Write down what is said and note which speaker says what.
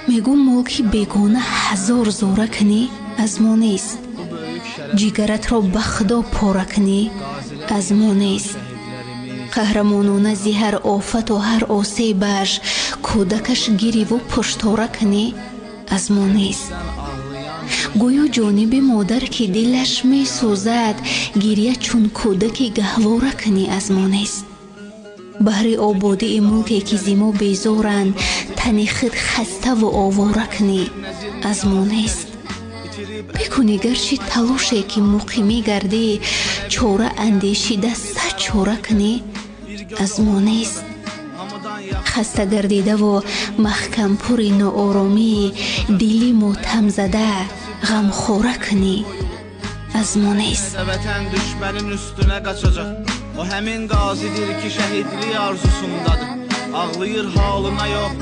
Speaker 1: میگم ملکی بیگانه هزار زوره کنی از ما نیست. جیگرت را به خدا پاره کنی از ما نیست. قهرمانانه زی هر آفت و هر آسیبش کودکش گیری و پشتاره کنی از ما نیست. گویا جانب مادر که دلش می سوزد گریه چون کودک گهواره کنی از ما نیست. بهر آبادی ملکی که زیما بیزارند تنی خود خسته و آواره کنی از ما نیست. بکنی گرچه تلاشی که مقیمی گردی چاره اندیشیده صد چاره کنی از ما نیست. خسته گردیده و محکم پوری ناآرامی دلی ماتم زده غم خوره کنی از ما نیست.
Speaker 2: Vətən düşmənin üstünə qaçacaq. O həmin qazidir ki şəhidlik arzusundadır. Ağlayır halına yox,